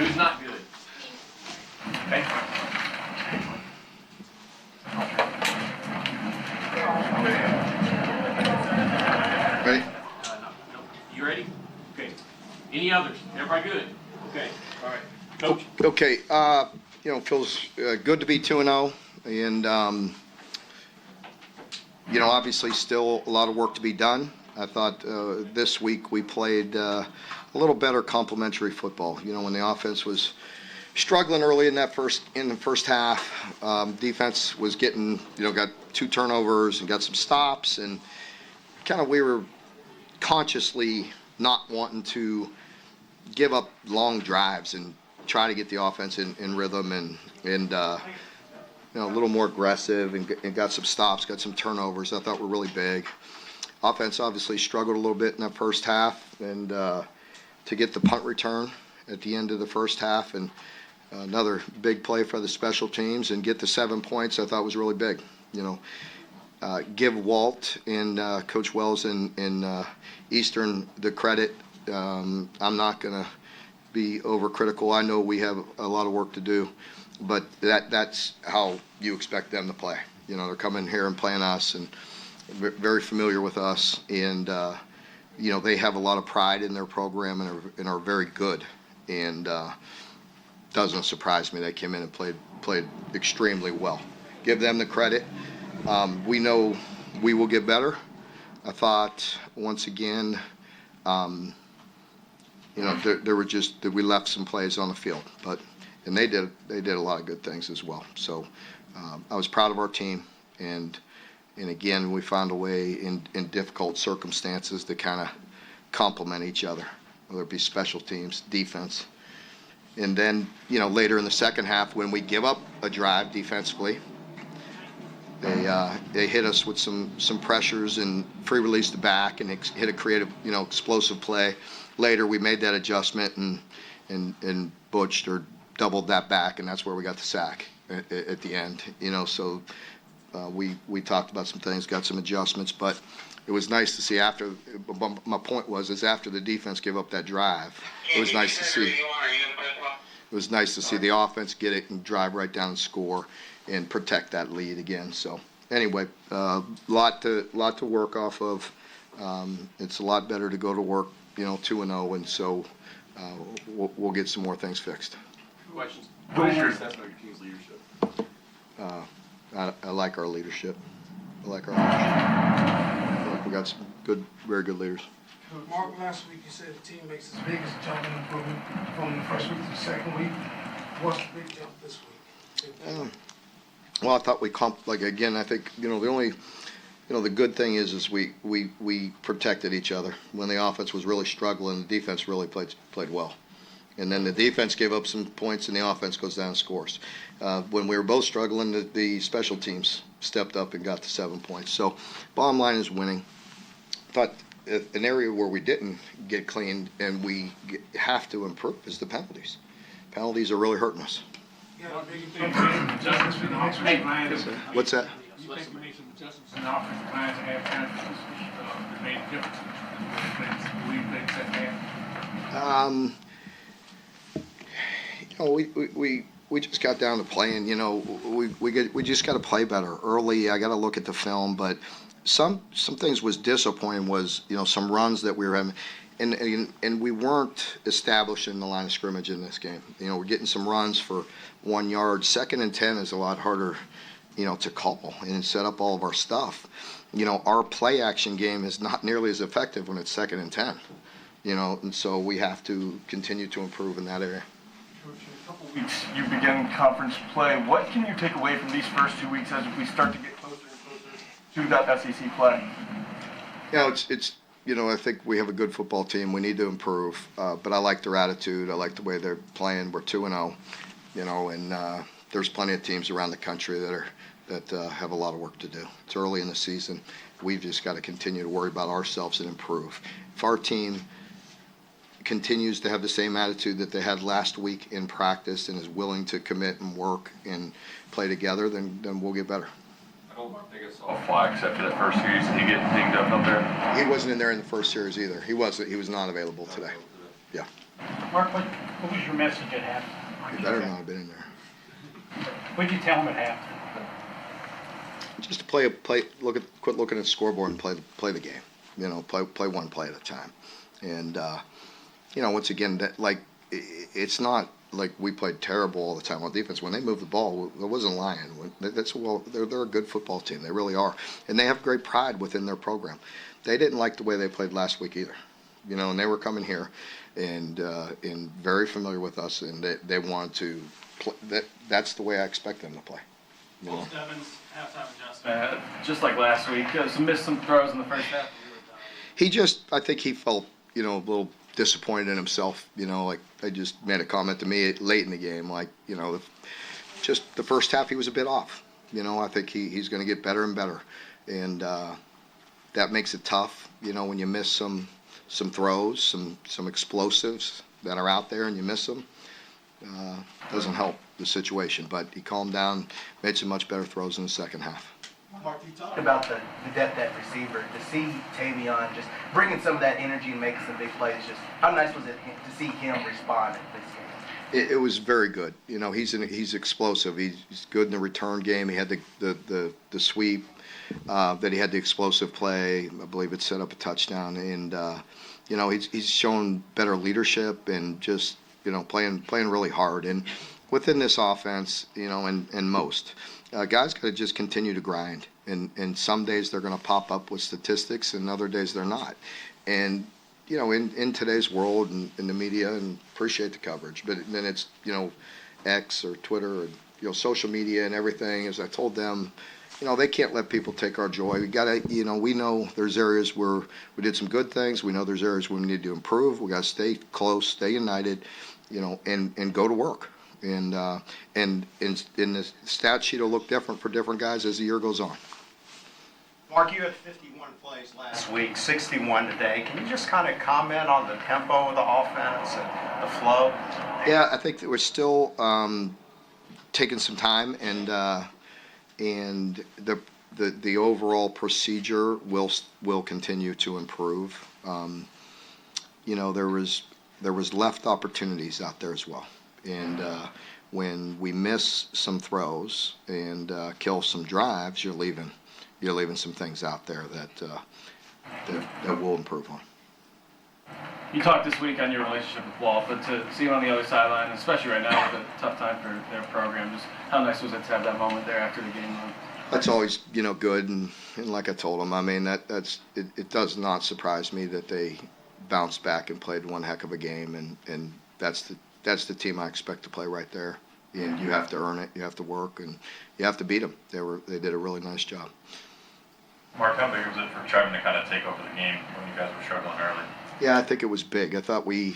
Who's not good? Thank you. Ready? No. You ready? Okay. Any others? Everybody good? Okay. All right. Coach? Okay, feels good to be 2-0, and, obviously still a lot of work to be done. I thought this week we played a little better complementary football. When the offense was struggling early in the first half, defense was getting, got 2 turnovers and got some stops, and kind of we were consciously not wanting to give up long drives and try to get the offense in rhythm and a little more aggressive and got some stops, got some turnovers I thought were really big. Offense obviously struggled a little bit in that first half, and to get the punt return at the end of the first half and another big play for the special teams and get the 7 points I thought was really big. Give Walt and Coach Wells in Eastern the credit. I'm not going to be overcritical. I know we have a lot of work to do, but that's how you expect them to play. They're coming here and playing us and very familiar with us, and they have a lot of pride in their program and are very good. And doesn't surprise me they came in and played extremely well. Give them the credit. We know we will get better. I thought once again, there were just that we left some plays on the field, and they did a lot of good things as well. So I was proud of our team, and again we found a way in difficult circumstances to kind of complement each other, whether it be special teams, defense, and then later in the second half when we give up a drive defensively. They hit us with some pressures and free release the back and hit a creative, explosive play. Later we made that adjustment and butched or doubled that back, and that's where we got the sack at the end. So we talked about some things, got some adjustments, but it was nice to see after. My point is after the defense gave up that drive, it was nice to see. It was nice to see the offense get it and drive right down and score and protect that lead again. So anyway, lot to work off of. It's a lot better to go to work, 2-0, and so we'll get some more things fixed. Questions? What is your assessment of your team's leadership? I like our leadership. I feel like we got some very good leaders. Mark, last week you said the team makes its biggest jump in improvement from the first week to the second week. What's the big jump this week? Well, I thought I think the only the good thing is we protected each other when the offense was really struggling. The defense really played well, and then the defense gave up some points and the offense goes down and scores. When we were both struggling, the special teams stepped up and got the 7 points. So bottom line is winning. But an area where we didn't get clean and we have to improve is the penalties. Penalties are really hurting us. What's that? You think we made some adjustments in the offensive line to have time that made a difference? We played second half. We just got down to playing. We just got to play better early. I got to look at the film, but some things was disappointing. Was some runs that we were having. And we weren't establishing the line of scrimmage in this game. We're getting some runs for 1 yard. 2nd and 10 is a lot harder, to call and set up all of our stuff. Our play action game is not nearly as effective when it's 2nd and 10. And so we have to continue to improve in that area. Coach, in a couple weeks you begin conference play. What can you take away from these first 2 weeks as we start to get closer and closer to that SEC play? It's I think we have a good football team. We need to improve, but I like their attitude. I like the way they're playing. We're 2-0, and there's plenty of teams around the country that have a lot of work to do. It's early in the season. We've just got to continue to worry about ourselves and improve. If our team continues to have the same attitude that they had last week in practice and is willing to commit and work and play together, then we'll get better. I don't think I saw Flax after that first series. Did he get dinged up there? He wasn't in there in the first series either. He was not available today. Yeah. Mark, what was your message at halftime? He better not have been in there. What did you tell him at halftime? Just to quit looking at the scoreboard and play the game. You know, play one play at a time. And you know, once again, it's not like we played terrible all the time on defense. When they moved the ball, I wasn't lying. They're a good football team. They really are, and they have great pride within their program. They didn't like the way they played last week either. You know, and they were coming here and very familiar with us, and they wanted to play. That's the way I expect them to play. You know? Evans, halftime adjustment. Just like last week, missed some throws in the first half. I think he felt, you know, a little disappointed in himself. You know, like I just made a comment to me late in the game, like, you know, just the first half he was a bit off. You know, I think he's going to get better and better, and that makes it tough. You know, when you miss some throws, some explosives that are out there, and you miss them, doesn't help the situation. But he calmed down, made some much better throws in the second half. Mark, you talked about the depth at receiver. To see Tavion just bringing some of that energy and making some big plays, just how nice was it to see him respond in this game? It was very good. You know, he's explosive. He's good in the return game. He had the sweep. That he had the explosive play. I believe it set up a touchdown. And you know, he's shown better leadership and just, you know, playing really hard. And within this offense, you know, and most guys got to just continue to grind. And some days they're going to pop up with statistics, and other days they're not. And you know, in today's world and in the media, and appreciate the coverage, but then it's, you know, X or Twitter or, you know, social media and everything. As I told them, you know, they can't let people take our joy. We gotta, you know, we know there's areas where we did some good things. We know there's areas where we need to improve. We gotta stay close, stay united, you know, and go to work. And in the stat sheet will look different for different guys as the year goes on. Mark, you had 51 plays last week, 61 today. Can you just kind of comment on the tempo of the offense and the flow? Yeah, I think that we're still taking some time, and the overall procedure will continue to improve. You know, there was left opportunities out there as well, and when we miss some throws and kill some drives, you're leaving some things out there that will improve on. You talked this week on your relationship with Walt, but to see him on the other sideline, especially right now with a tough time for their program, just how nice was it to have that moment there after the game? That's always, you know, good, and like I told him, I mean, it does not surprise me that they bounced back and played one heck of a game, and that's the team I expect to play right there. And you have to earn it, you have to work, and you have to beat them. They did a really nice job. Mark, how big was it for Trevin to kind of take over the game when you guys were struggling early? Yeah, I think it was big. I thought you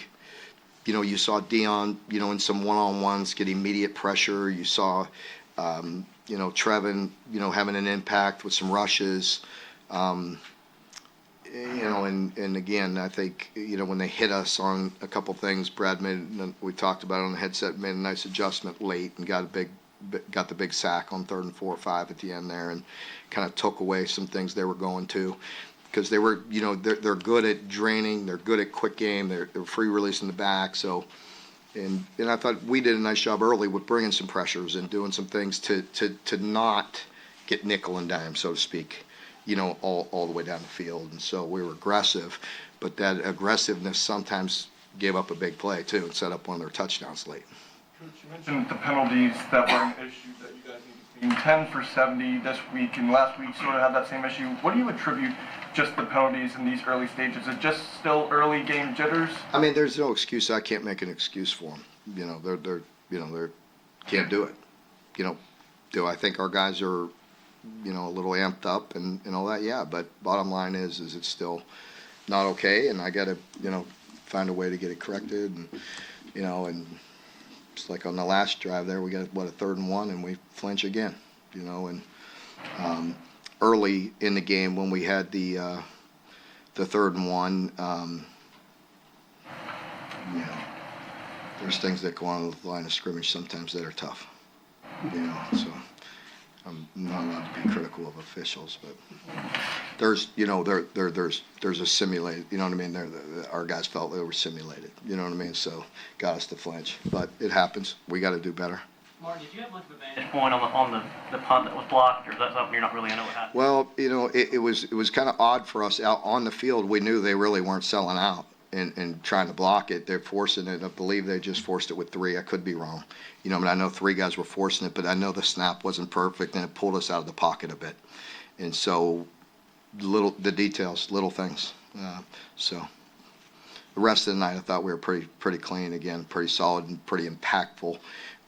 know, you saw Dion, you know, in some one-on-ones get immediate pressure. You saw, you know, Trevin, you know, having an impact with some rushes. You know, and again, I think, you know, when they hit us on a couple things, Brad we talked about it on the headset, made a nice adjustment late and got the big sack on 3rd and 4 or 5 at the end there, and kind of took away some things they were going to, because they were, you know, they're good at draining, they're good at quick game, they're free release in the back. So, and I thought we did a nice job early with bringing some pressures and doing some things to not get nickel and dime, so to speak, you know, all the way down the field. And so we were aggressive, but that aggressiveness sometimes gave up a big play too and set up one of their touchdowns late. Coach, you mentioned the penalties that were an issue that you guys need to clean. 10 for 70 this week, and last week sort of had that same issue. What do you attribute just the penalties in these early stages? Is it just still early game jitters? I mean, there's no excuse. I can't make an excuse for them. You know, they're can't do it. You know, do I think our guys are, you know, a little amped up and all that? Yeah, but bottom line is it's still not okay, and I got to, you know, find a way to get it corrected. And, you know, and it's like on the last drive there, we got, a 3rd and 1, and we flinch again, you know. And early in the game when we had the 3rd and 1, you know, there's things that go on the line of scrimmage sometimes that are tough, you know. So I'm not allowed to be critical of officials, but there's a simulated, you know what I mean? Our guys felt they were simulated, you know what I mean? So got us to flinch, but it happens. We got to do better. Mark, did you have much of a vantage point on the punt that was blocked, or is that something you're not really gonna know what happened? Well, it was kind of odd for us out on the field. We knew they really weren't selling out and trying to block it. They're forcing it. I believe they just forced it with 3. I could be wrong. I know 3 guys were forcing it, but I know the snap wasn't perfect and it pulled us out of the pocket a bit. And so the details, little things. So the rest of the night, I thought we were pretty clean again, pretty solid and pretty impactful.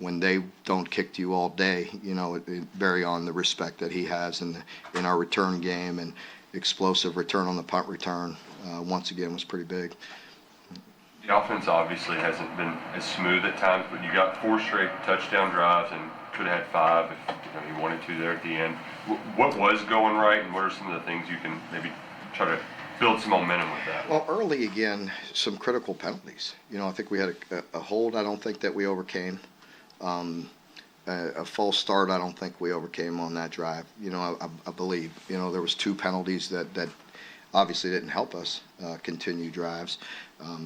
When they don't kick to you all day, it vary on the respect that he has in our return game, and explosive return on the punt return once again was pretty big. The offense obviously hasn't been as smooth at times, but you got 4 straight touchdown drives and could have had 5 if you wanted to there at the end. What was going right, and what are some of the things you can maybe try to build some momentum with that? Well, early again, some critical penalties. I think we had a hold. I don't think that we overcame. A false start, I don't think we overcame on that drive. I believe, there was 2 penalties that obviously didn't help us continue drives.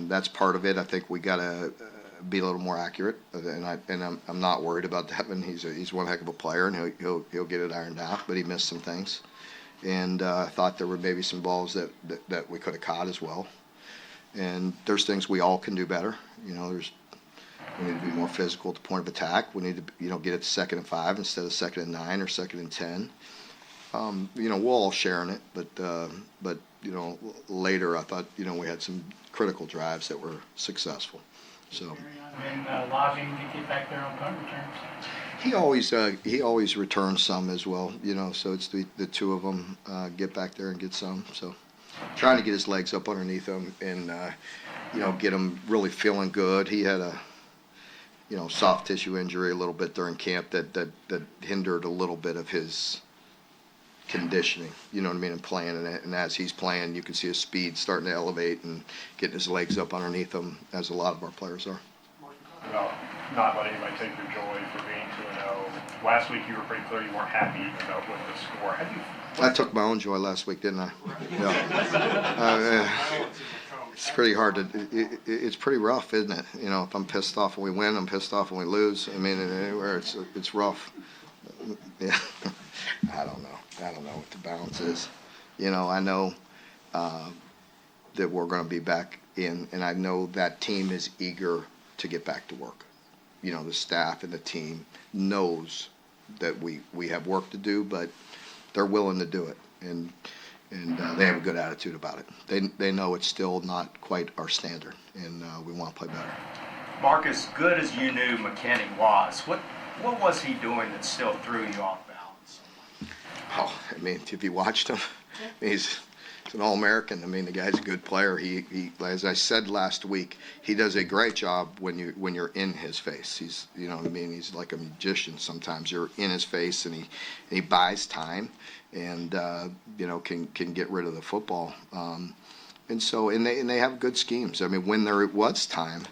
That's part of it. I think we got to be a little more accurate, and I'm not worried about Devin. He's one heck of a player, and he'll get it ironed out. But he missed some things, and I thought there were maybe some balls that we could have caught as well. And there's things we all can do better. We need to be more physical at the point of attack. We need to, get it to 2nd and 5 instead of 2nd and 9 or 2nd and 10. We're all sharing it, but later I thought, we had some critical drives that were successful. So. And Lodging to get back there on punt returns? He always returns some as well, so it's the 2 of them get back there and get some. So trying to get his legs up underneath him and, get him really feeling good. He had a soft tissue injury a little bit during camp that hindered a little bit of his conditioning, and playing. And as he's playing, you can see his speed starting to elevate and getting his legs up underneath him, as a lot of our players are. About not letting anybody take your joy for being 2-0. Last week you were pretty clear you weren't happy about with the score. How do you? I took my own joy last week, didn't I? Yeah. It's pretty hard to. It's pretty rough, isn't it? If I'm pissed off when we win, I'm pissed off when we lose. I mean, anywhere it's rough. Yeah. I don't know what the balance is. I know that we're going to be back in, and I know that team is eager to get back to work. The staff and the team knows that we have work to do, but they're willing to do it, and they have a good attitude about it. They know it's still not quite our standard, and we want to play better. Mark, as good as you knew McKinney was, what was he doing that still threw you off balance? Oh, if you watched him, he's an All-American. The guy's a good player. He, as I said last week, he does a great job when you're in his face. He's, he's like a magician. Sometimes you're in his face, and he buys time, and can get rid of the football. And they have good schemes. When there was time,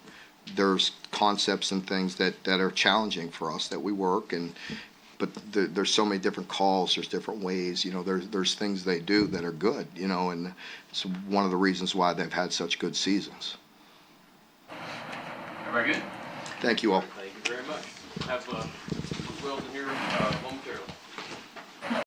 there's concepts and things that are challenging for us that we work but there's so many different calls. There's different ways. There's things they do that are good. And it's one of the reasons why they've had such good seasons. Everybody good? Thank you all. Thank you very much. Have Wilson here momentarily.